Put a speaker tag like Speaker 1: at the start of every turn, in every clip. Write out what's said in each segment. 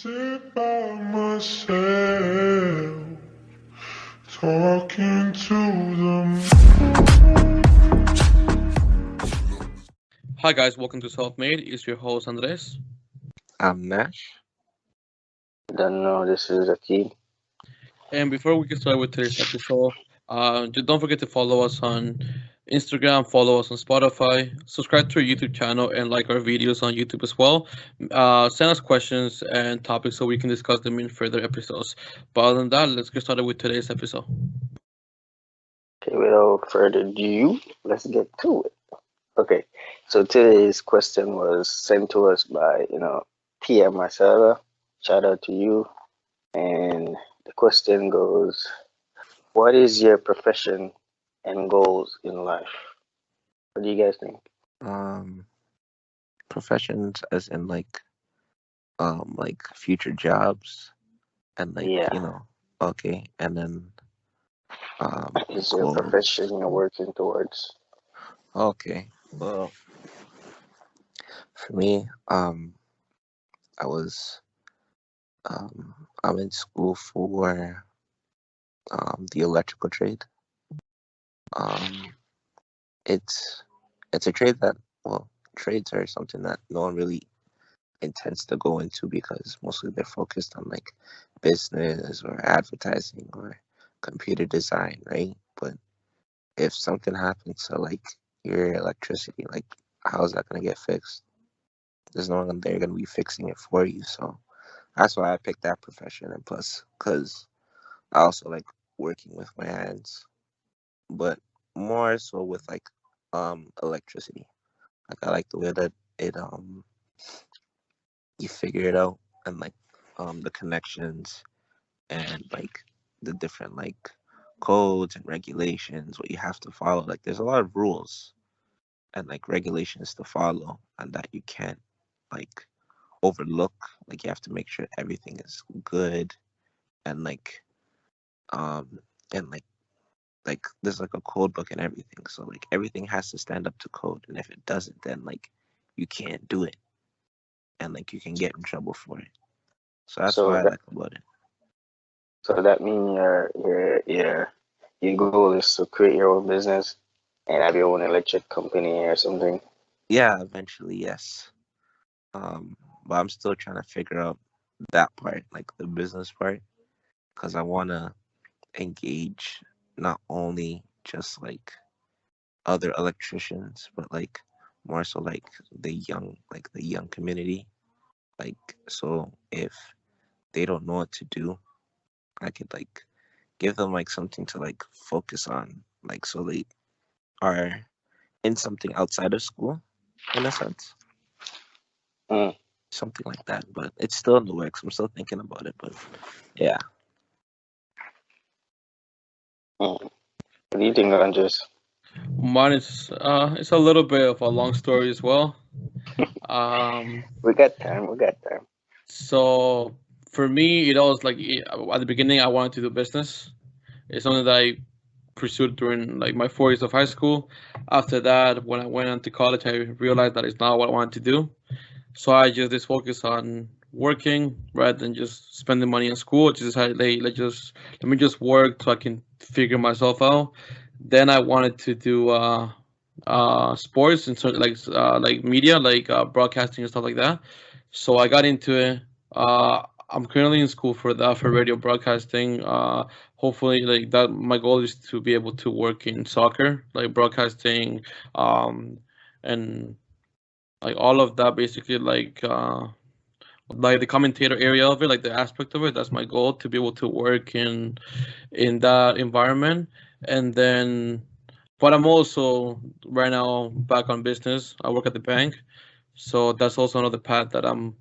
Speaker 1: Sit by myself, talking to
Speaker 2: Hi guys, welcome to Self Made. It's your host Andres.
Speaker 3: I'm Nash.
Speaker 4: Don't know, this is a key.
Speaker 2: And before we get started with today's episode, don't forget to follow us on Instagram, follow us on Spotify, subscribe to our YouTube channel, and like our videos on YouTube as well. Send us questions and topics so we can discuss them in further episodes. But other than that, let's get started with today's episode.
Speaker 4: Okay, without further ado, let's get to it. Okay, so today's question was sent to us by, TM Marcella. Shout out to you. And the question goes, what is your profession and goals in life? What do you guys think?
Speaker 3: Um, Professions as in like future jobs and
Speaker 4: Yeah,
Speaker 3: okay, and then
Speaker 4: is there a
Speaker 3: goals.
Speaker 4: profession you're working towards?
Speaker 3: Okay, well, for me, I was I'm in school for the electrical trade. Um, it's it's a trade that well, trades are something that no one really intends to go into because mostly they're focused on like business or advertising or computer design, right? But if something happens to like your electricity, like how's that gonna get fixed? There's no one there gonna be fixing it for you. So that's why I picked that profession. And plus, because I also like working with my hands, but more so with like electricity. Like I like the way that it you figure it out and like the connections and like the different like codes and regulations, what you have to follow. Like there's a lot of rules and like regulations to follow and that you can't like overlook. Like you have to make sure everything is good and um and like there's like a code book and everything. So like everything has to stand up to code. And if it doesn't, then like you can't do it and like you can get in trouble for it. So that's
Speaker 4: So
Speaker 3: why I
Speaker 4: that
Speaker 3: like about it.
Speaker 4: so that means your goal is to create your own business and have your own electric company or something.
Speaker 3: Yeah, eventually, yes. Um, but I'm still trying to figure out that part, like the business part, because I want to engage not only just like other electricians, but like more so like the young community. Like, so if they don't know what to do, I could like give them like something to like focus on, like so they are in something outside of school, in a sense,
Speaker 4: Mm,
Speaker 3: something like that. But it's still in the works. I'm still thinking about it, but yeah.
Speaker 4: mm. What do you think, Andres?
Speaker 2: Mine is it's a little bit of a long story as well. Um,
Speaker 4: We got time. We got time.
Speaker 2: so for me, it always at the beginning I wanted to do business. It's something that I pursued during like my 4 years of high school. After that, when I went on to college, I realized that it's not what I wanted to do. So I just focus on working rather than just spending money on school. I just decided, hey, let me just work so I can figure myself out. Then I wanted to do sports and sort of like media, broadcasting and stuff like that. So I got into it. I'm currently in school for that for radio broadcasting. Hopefully, like that, my goal is to be able to work in soccer, like broadcasting, and like all of that. Basically, like the commentator area of it, like the aspect of it. That's my goal to be able to work in that environment, and then. But I'm also right now back on business. I work at the bank, so that's also another path that I'm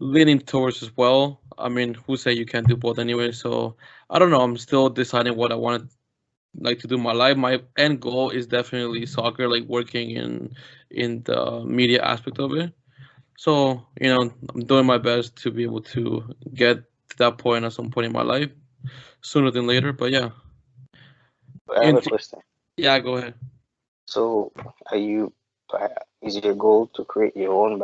Speaker 2: leaning towards as well. I mean, who say you can't do both anyway? So I don't know. I'm still deciding what I want like to do in my life. My end goal is definitely soccer, like working in the media aspect of it. So I'm doing my best to be able to get to that point at some point in my life, sooner than later. But yeah,
Speaker 4: But I have
Speaker 2: in
Speaker 4: a question.
Speaker 2: yeah, go ahead.
Speaker 4: So, are you, is your goal to create your own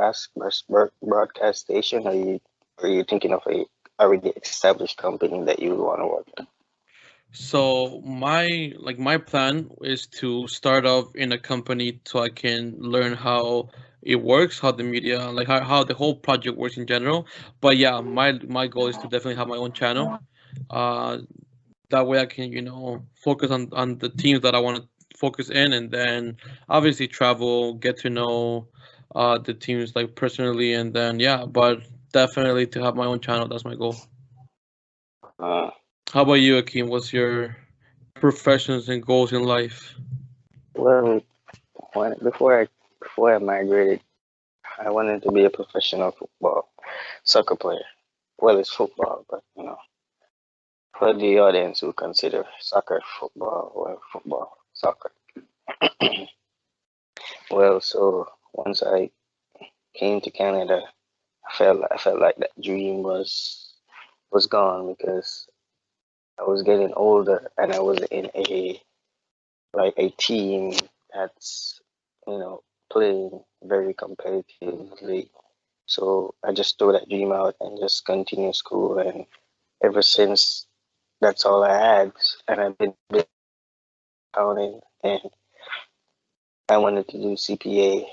Speaker 4: broadcast station? Are you or are you thinking of a already established company that you would want to work in?
Speaker 2: So my plan is to start off in a company so I can learn how it works, how the media, like how the whole project works in general. But yeah, my goal is to definitely have my own channel. Uh, that way I can, focus on the teams that I want to focus in, and then obviously travel, get to know the teams like personally, and then yeah, but definitely to have my own channel. That's my goal.
Speaker 4: Uh,
Speaker 2: How about you, Akeem? What's your professions and goals in life?
Speaker 4: well, before I migrated, I wanted to be a professional football soccer player. Well, it's football, but for the audience who consider soccer football or football soccer. Well, so once I came to Canada, I felt like that dream was gone because I was getting older and I was in a team that's playing very competitively. So I just threw that dream out and just continued school, and ever since that's all I had, and I've been counting, and I wanted to do CPA,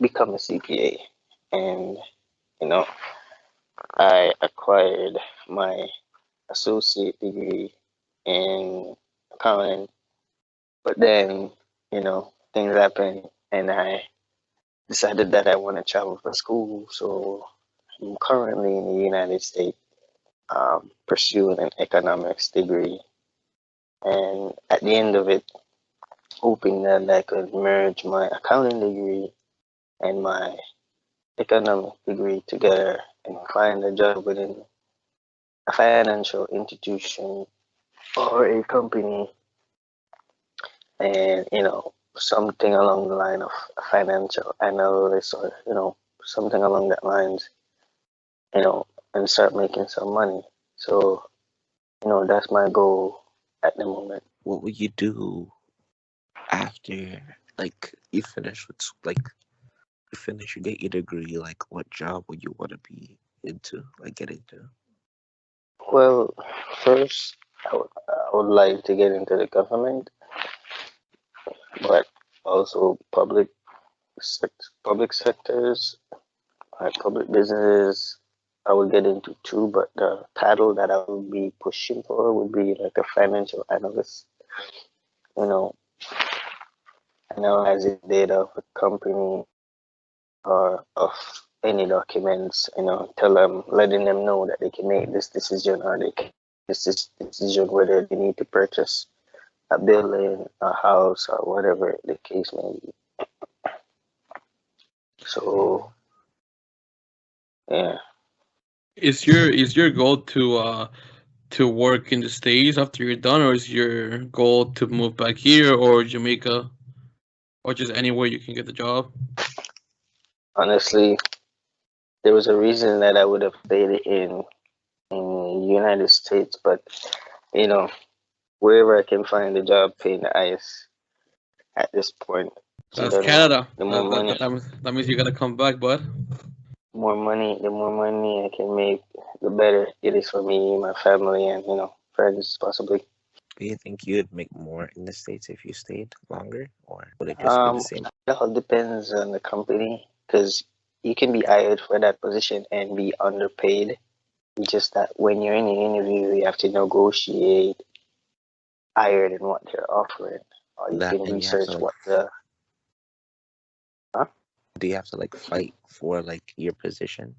Speaker 4: become a CPA, and you know I acquired my associate degree in accounting, but then things happened, and I decided that I want to travel for school. So I'm currently in the United States, pursuing an economics degree, and at the end of it, hoping that I could merge my accounting degree and my economic degree together and find a job within a financial institution or a company, and something along the line of a financial analyst, or something along that lines, you know and start making some money. So that's my goal at the moment.
Speaker 3: What would you do after, like, you finish with like you finish, you get your degree? Like, what job would you want to be into, like, get into?
Speaker 4: Well, first, I would like to get into the government, but also public sectors, like public businesses. I would get into too, but the title that I would be pushing for would be like a financial analyst. You know, analyzing data of a company or of any documents. Letting them know that they can make this decision, or they can make this decision whether they need to purchase a building, a house, or whatever the case may be. So yeah.
Speaker 2: Is your goal to work in the States after you're done, or is your goal to move back here or Jamaica, or just anywhere you can get the job?
Speaker 4: Honestly, there was a reason that I would have stayed in the United States, but you know, wherever I can find a job paying the highest at this point. So
Speaker 2: That's
Speaker 4: then,
Speaker 2: Canada.
Speaker 4: the more
Speaker 2: That that
Speaker 4: money,
Speaker 2: that, that means, that means you gotta come back, bud.
Speaker 4: the more money I can make, the better it is for me, my family, and friends possibly.
Speaker 3: Do you think you'd make more in the States if you stayed longer, or would it just be the
Speaker 4: Um,
Speaker 3: same?
Speaker 4: it all depends on the company because you can be hired for that position and be underpaid. It's just that when you're in an interview, you have to negotiate higher than what they're offering, or you
Speaker 3: That,
Speaker 4: can
Speaker 3: and you have to
Speaker 4: research
Speaker 3: like,
Speaker 4: what the. Huh?
Speaker 3: do you have to like fight for like your position?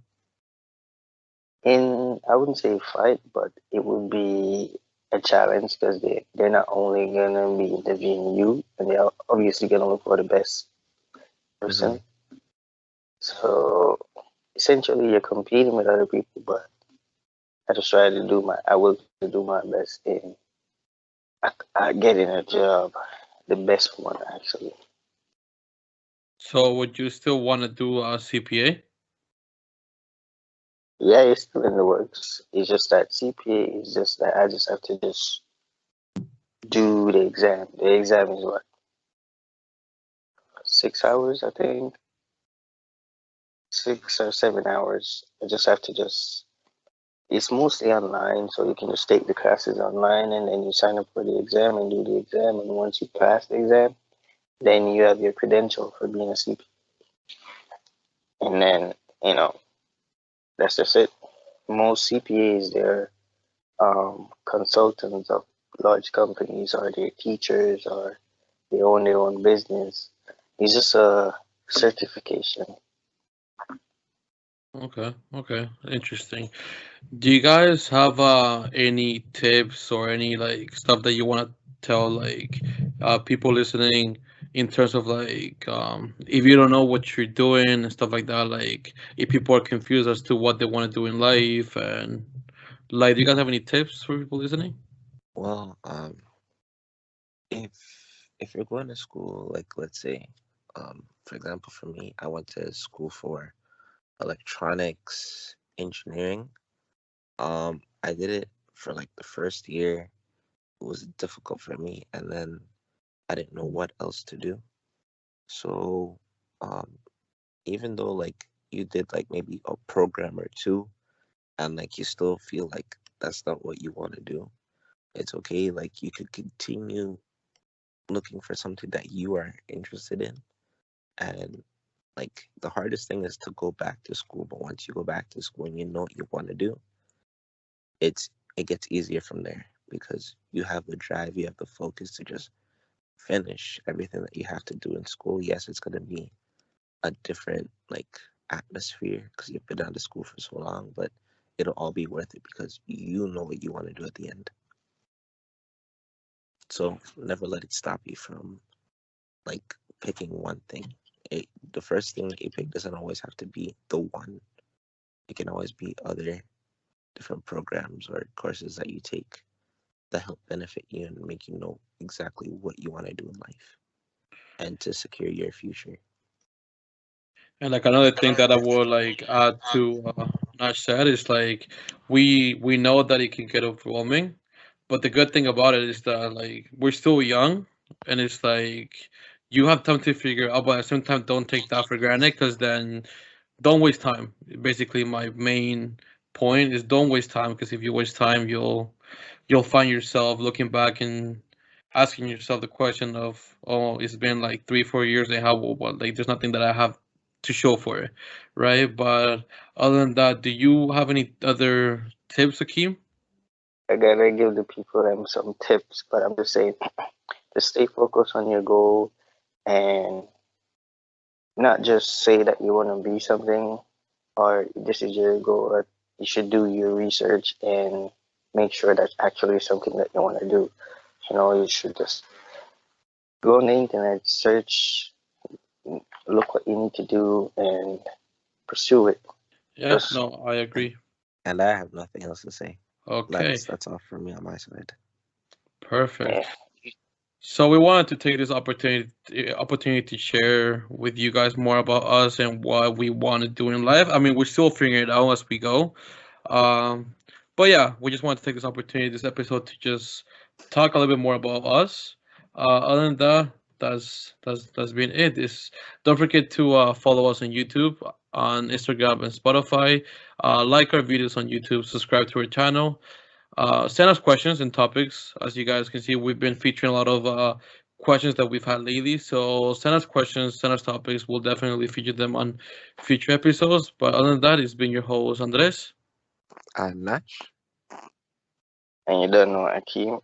Speaker 4: In I wouldn't say fight, but it would be a challenge because they're not only gonna be interviewing you, and they're obviously gonna look for the best
Speaker 3: Hmm.
Speaker 4: person. So essentially, you're competing with other people, but I will do my best in getting a job, the best one actually.
Speaker 2: So would you still want to do a CPA?
Speaker 4: Yeah, it's still in the works. It's just that CPA is just that I just have to just do the exam. The exam is what, 6 hours, I think, 6 or 7 hours. I just have to just it's mostly online, so you can just take the classes online and then you sign up for the exam and do the exam. And once you pass the exam, then you have your credential for being a CPA. And then, you know, that's just it. Most CPAs, they're consultants of large companies, or they're teachers, or they own their own business. It's just a certification.
Speaker 2: Okay, interesting. Do you guys have any tips or any like stuff that you want to tell like people listening in terms of like if you don't know what you're doing and stuff like that, like if people are confused as to what they want to do in life and like, do you guys have any tips for people listening?
Speaker 3: Well, if if you're going to school, like let's say, for example, for me, I went to school for electronics engineering. I did it for like the first year. It was difficult for me, and then I didn't know what else to do. So, um, even though like you did like maybe a program or two, and like you still feel like that's not what you want to do, it's okay. Like you could continue looking for something that you are interested in. And like the hardest thing is to go back to school, but once you go back to school and you know what you want to do, it's it gets easier from there because you have the drive, you have the focus to just finish everything that you have to do in school. Yes, it's gonna be a different like atmosphere because you've been out of school for so long, but it'll all be worth it because you know what you want to do at the end. So never let it stop you from like picking one thing. The first thing that you pick doesn't always have to be the one. It can always be other different programs or courses that you take that help benefit you and make you know exactly what you want to do in life and to secure your future.
Speaker 2: And like another thing that I would like add to Nash said is like we know that it can get overwhelming, but the good thing about it is that like we're still young, and it's like you have time to figure out, but at the same time don't take that for granted because then don't waste time. Basically, my main point is don't waste time because if you waste time, you'll find yourself looking back and asking yourself the question of, oh, it's been like 3 4 years and how what like there's nothing that I have to show for it, right? But other than that, do you have any other tips, Akeem?
Speaker 4: I gotta give the people them some tips, but I'm just saying, just stay focused on your goal and not just say that you want to be something or this is your goal. But you should do your research and make sure that's actually something that you want to do. You should just go on the internet, search, look what you need to do, and pursue it.
Speaker 2: Yeah,
Speaker 4: Just
Speaker 2: no, I agree.
Speaker 3: And I have nothing else to say.
Speaker 2: Okay,
Speaker 3: That's all for me on my side.
Speaker 2: perfect.
Speaker 4: yeah,
Speaker 2: So we wanted to take this opportunity to share with you guys more about us and what we want to do in life. I mean, we're still figuring it out as we go. Um, but yeah, we just wanted to take this opportunity, this episode, to just talk a little bit more about us. Other than that, that's been it. Don't forget to follow us on YouTube, on Instagram, and Spotify. Like our videos on YouTube, subscribe to our channel. Send us questions and topics. As you guys can see, we've been featuring a lot of questions that we've had lately. So send us questions, send us topics. We'll definitely feature them on future episodes. But other than that, it's been your host, Andres.
Speaker 3: I'm Nash.
Speaker 4: and you don't know Akeem.